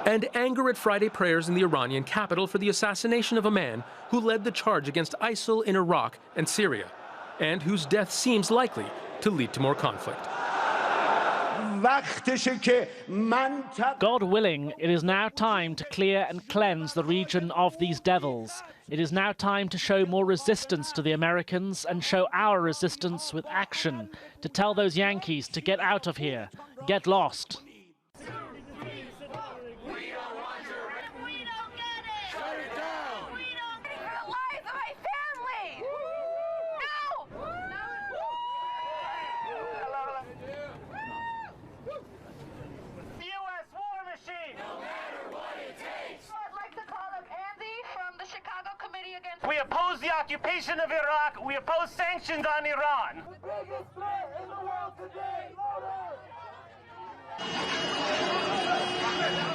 And anger at Friday prayers in the Iranian capital for the assassination of a man who led the charge against ISIL in Iraq and Syria, and whose death seems likely to lead to more conflict. God willing, it is now time to clear and cleanse the region of these devils. It is now time to show more resistance to the Americans and show our resistance with action, to tell those Yankees to get out of here, get lost. We oppose the occupation of Iraq. We oppose sanctions on Iran. The biggest threat in the world today.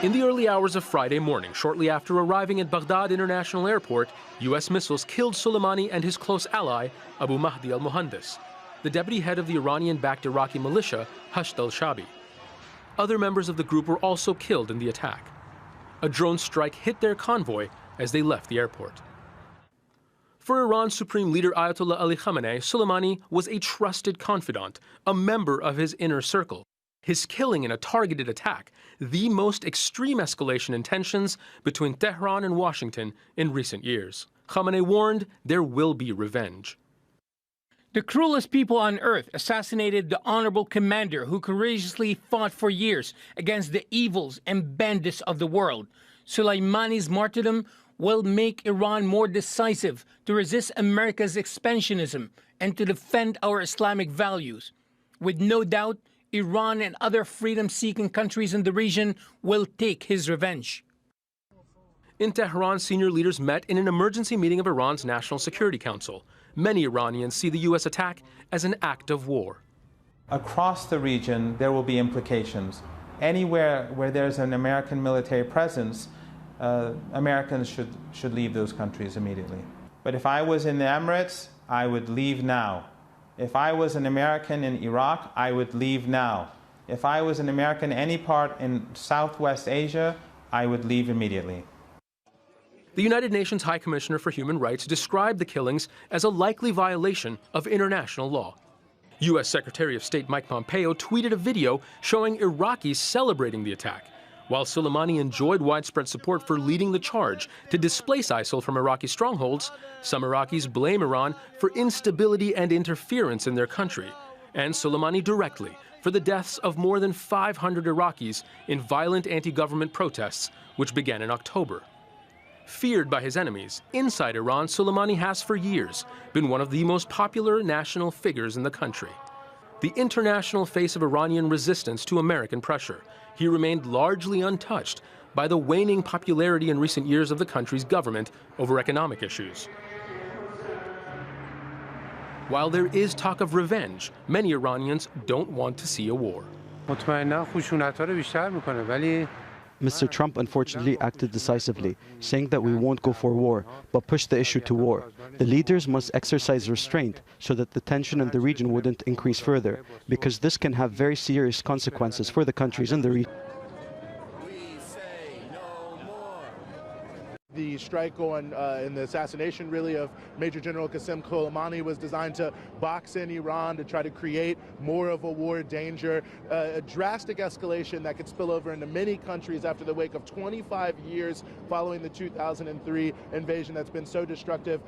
In the early hours of Friday morning, shortly after arriving at Baghdad International Airport, U.S. missiles killed Soleimani and his close ally, Abu Mahdi al-Muhandis, the deputy head of the Iranian-backed Iraqi militia, Hashd al-Shabi. Other members of the group were also killed in the attack. A drone strike hit their convoy as they left the airport. For Iran's Supreme Leader Ayatollah Ali Khamenei, Soleimani was a trusted confidant, a member of his inner circle. His killing in a targeted attack, the most extreme escalation in tensions between Tehran and Washington in recent years. Khamenei warned there will be revenge. The cruelest people on earth assassinated the honorable commander who courageously fought for years against the evils and bandits of the world. Soleimani's martyrdom will make Iran more decisive to resist America's expansionism and to defend our Islamic values. With no doubt, Iran and other freedom-seeking countries in the region will take his revenge. In Tehran, senior leaders met in an emergency meeting of Iran's National Security Council. Many Iranians see the U.S. attack as an act of war. Across the region, there will be implications. Anywhere where there's an American military presence, Americans should leave those countries immediately. But if I was in the Emirates, I would leave now. If I was an American in Iraq, I would leave now. If I was an American any part in Southwest Asia, I would leave immediately. The United Nations High Commissioner for Human Rights described the killings as a likely violation of international law. U.S. Secretary of State Mike Pompeo tweeted a video showing Iraqis celebrating the attack, while Soleimani enjoyed widespread support for leading the charge to displace ISIL from Iraqi strongholds. Some Iraqis blame Iran for instability and interference in their country, and Soleimani directly for the deaths of more than 500 Iraqis in violent anti-government protests, which began in October. Feared by his enemies, inside Iran, Soleimani has for years been one of the most popular national figures in the country. The international face of Iranian resistance to American pressure, he remained largely untouched by the waning popularity in recent years of the country's government over economic issues. While there is talk of revenge, many Iranians don't want to see a war. Mr. Trump unfortunately acted decisively, saying that we won't go for war, but pushed the issue to war. The leaders must exercise restraint so that the tension in the region wouldn't increase further, because this can have very serious consequences for the countries in the region. The strike in the assassination, really, of Major General Qasem Soleimani was designed to box in Iran, to try to create more of a war danger, a drastic escalation that could spill over into many countries after the wake of 25 years following the 2003 invasion that's been so destructive,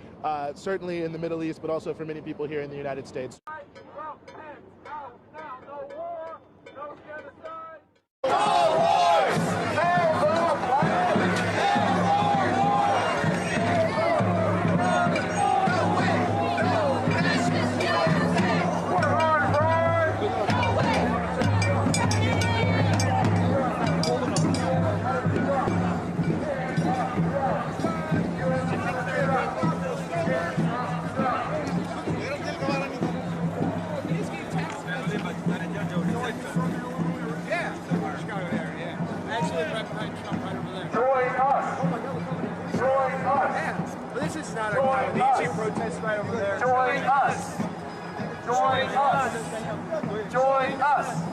certainly in the Middle East, but also for many people here in the United States. This is not a easy protest right over there. Join us. Join us. Join us.